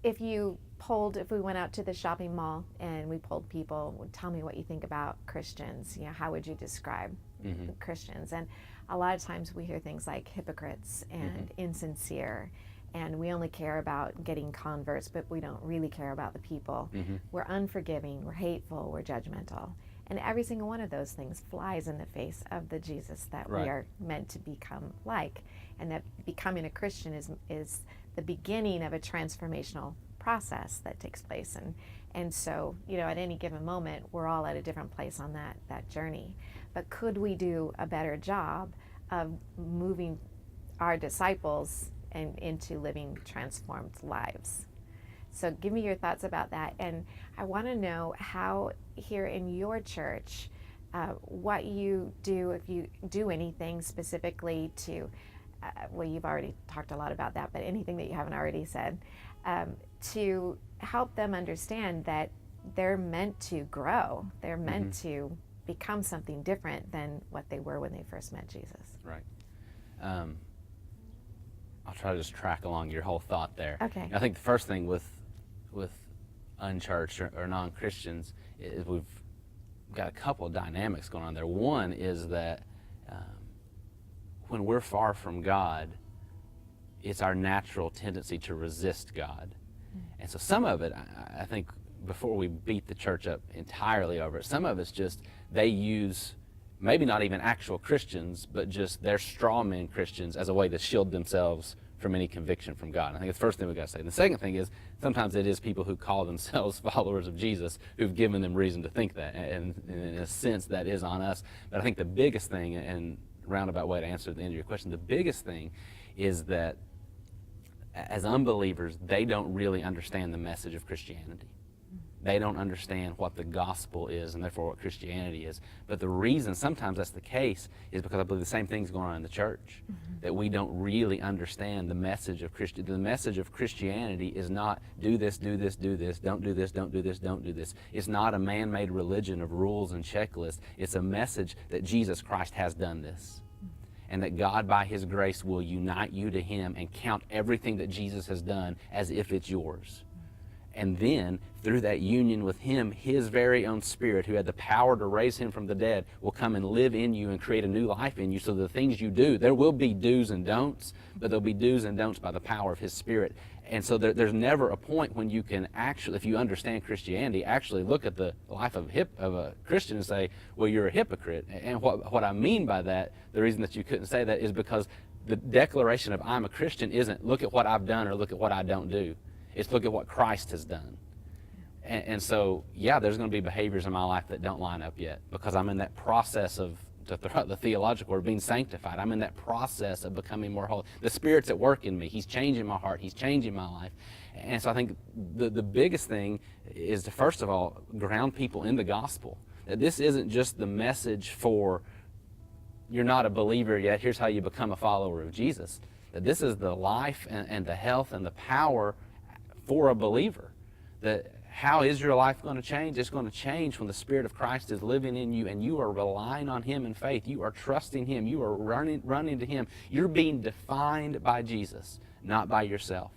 if we went out to the shopping mall and we polled people, tell me what you think about Christians, how would you describe Christians? And a lot of times we hear things like hypocrites and insincere, and we only care about getting converts, but we don't really care about the people. We're unforgiving, we're hateful, we're judgmental. And every single one of those things flies in the face of the Jesus that we are meant to become like. And that becoming a Christian is the beginning of a transformational process that takes place. And so, at any given moment, we're all at a different place on that journey. But could we do a better job of moving our disciples into living transformed lives? So give me your thoughts about that. And I want to know how here in your church, what you do, if you do anything specifically to, well, you've already talked a lot about that, but anything that you haven't already said, to help them understand that they're meant to grow. They're meant to become something different than what they were when they first met Jesus. Right. I'll try to just track along your whole thought there. Okay. I think the first thing with unchurched or non-Christians is we've got a couple of dynamics going on there. One is that when we're far from God, it's our natural tendency to resist God. And so some of it, I think, before we beat the church up entirely over it, some of it's just they use maybe not even actual Christians, but just their straw man Christians as a way to shield themselves from any conviction from God. I think it's the first thing we've got to say. And the second thing is sometimes it is people who call themselves followers of Jesus who've given them reason to think that. And in a sense, that is on us. But I think the biggest thing, and roundabout way to answer the end of your question, the biggest thing is that as unbelievers, they don't really understand the message of Christianity. They don't understand what the gospel is and therefore what Christianity is. But the reason sometimes that's the case is because I believe the same thing's going on in the church, that we don't really understand the message of Christianity. The message of Christianity is not do this, do this, do this, don't do this, don't do this, don't do this. It's not a man-made religion of rules and checklists. It's a message that Jesus Christ has done this, and that God by His grace will unite you to Him and count everything that Jesus has done as if it's yours. And then, through that union with Him, His very own Spirit, who had the power to raise Him from the dead, will come and live in you and create a new life in you. So the things you do, there will be do's and don'ts, but there'll be do's and don'ts by the power of His Spirit. And so there's never a point when you can actually, if you understand Christianity, actually look at the life of a Christian and say, well, you're a hypocrite. And what I mean by that, the reason that you couldn't say that is because the declaration of I'm a Christian isn't look at what I've done or look at what I don't do. It's look at what Christ has done. And so, yeah, there's going to be behaviors in my life that don't line up yet because I'm in that process of, to throw out the theological word, being sanctified. I'm in that process of becoming more holy. The Spirit's at work in me. He's changing my heart. He's changing my life. And so I think the biggest thing is to, first of all, ground people in the gospel. That this isn't just the message for you're not a believer yet, here's how you become a follower of Jesus. That this is the life and the health and the power for a believer. That how is your life going to change? It's going to change when the Spirit of Christ is living in you and you are relying on Him in faith. You are trusting Him. You are running to Him. You're being defined by Jesus, not by yourself.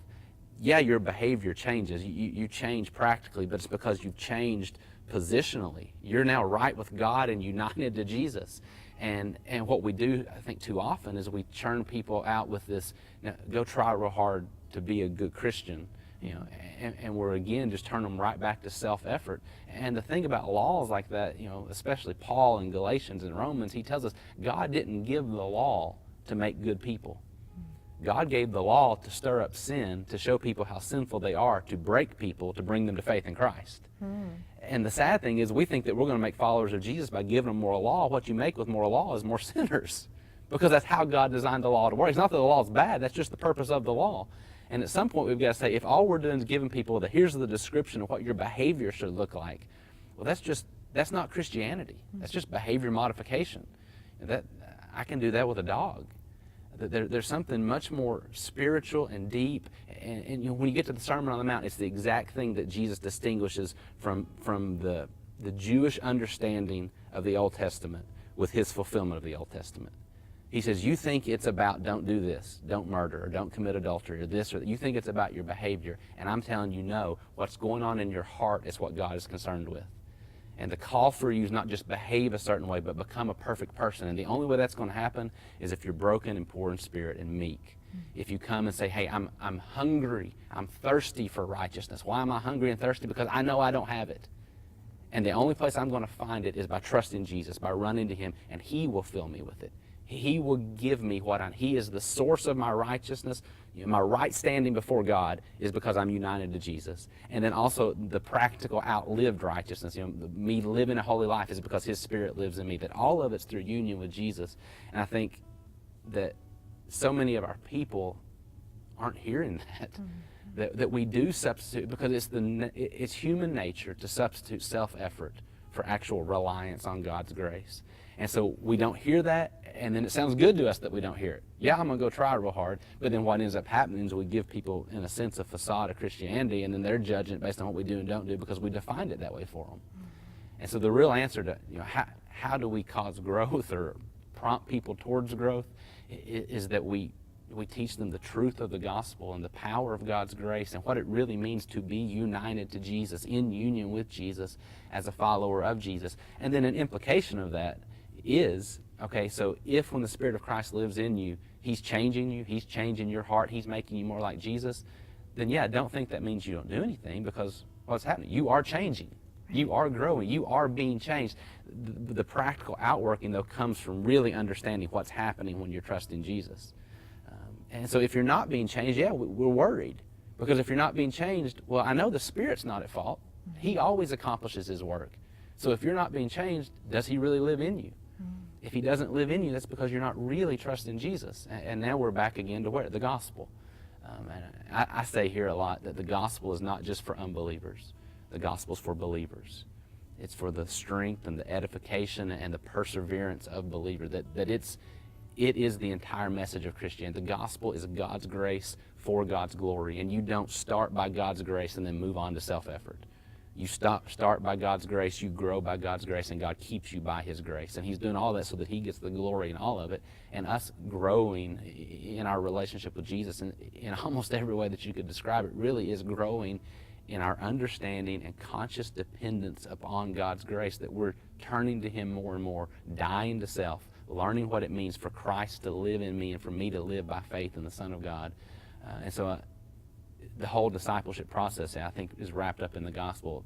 Yeah, your behavior changes. You change practically, but it's because you've changed positionally. You're now right with God and united to Jesus. And what we do, I think, too often is we churn people out with this, go try real hard to be a good Christian. And we're again just turn them right back to self-effort. And the thing about laws like that, especially Paul in Galatians and Romans, he tells us God didn't give the law to make good people. God gave the law to stir up sin, to show people how sinful they are, to break people, to bring them to faith in Christ. And the sad thing is we think that we're going to make followers of Jesus by giving them moral law. What you make with moral law is more sinners, because that's how God designed the law to work. It's not that the law is bad, that's just the purpose of the law. And at some point we've got to say, if all we're doing is giving people here's the description of what your behavior should look like, well, that's not Christianity. That's just behavior modification. I can do that with a dog. There's something much more spiritual and deep. And when you get to the Sermon on the Mount, it's the exact thing that Jesus distinguishes from the Jewish understanding of the Old Testament with His fulfillment of the Old Testament. He says, you think it's about don't do this, don't murder, or don't commit adultery, or this, or that. You think it's about your behavior. And I'm telling you, no, what's going on in your heart is what God is concerned with. And the call for you is not just behave a certain way, but become a perfect person. And the only way that's going to happen is if you're broken and poor in spirit and meek. If you come and say, hey, I'm hungry, I'm thirsty for righteousness. Why am I hungry and thirsty? Because I know I don't have it. And the only place I'm going to find it is by trusting Jesus, by running to him, and he will fill me with it. He will give me he is the source of my righteousness. My right standing before God is because I'm united to Jesus. And then also the practical outlived righteousness, me living a holy life is because his Spirit lives in me. That all of it's through union with Jesus. And I think that so many of our people aren't hearing that. Mm-hmm. That we do substitute, because it's human nature to substitute self-effort for actual reliance on God's grace. And so we don't hear that, and then it sounds good to us that we don't hear it. Yeah, I'm going to go try real hard, but then what ends up happening is we give people, in a sense, a facade of Christianity, and then they're judging it based on what we do and don't do because we defined it that way for them. Mm-hmm. And so the real answer to, how do we cause growth or prompt people towards growth is that we teach them the truth of the gospel and the power of God's grace and what it really means to be united to Jesus, in union with Jesus as a follower of Jesus. And then an implication of that is, okay, so if when the Spirit of Christ lives in you, he's changing you, he's changing your heart, he's making you more like Jesus, then yeah, don't think that means you don't do anything, because what's happening? You are changing. You are growing. You are being changed. The practical outworking, though, comes from really understanding what's happening when you're trusting Jesus. And so if you're not being changed, yeah, we're worried. Because if you're not being changed, well, I know the Spirit's not at fault. He always accomplishes his work. So if you're not being changed, does he really live in you? If he doesn't live in you, that's because you're not really trusting Jesus. And now we're back again to where? The gospel. And I say here a lot that the gospel is not just for unbelievers. The gospel is for believers. It's for the strength and the edification and the perseverance of believers. It is the entire message of Christianity. The gospel is God's grace for God's glory. And you don't start by God's grace and then move on to self-effort. You start by God's grace, you grow by God's grace, and God keeps you by his grace. And he's doing all that so that he gets the glory in all of it. And us growing in our relationship with Jesus, and in almost every way that you could describe it, really is growing in our understanding and conscious dependence upon God's grace, that we're turning to him more and more, dying to self, learning what it means for Christ to live in me and for me to live by faith in the Son of God. And so the whole discipleship process, I think, is wrapped up in the gospel.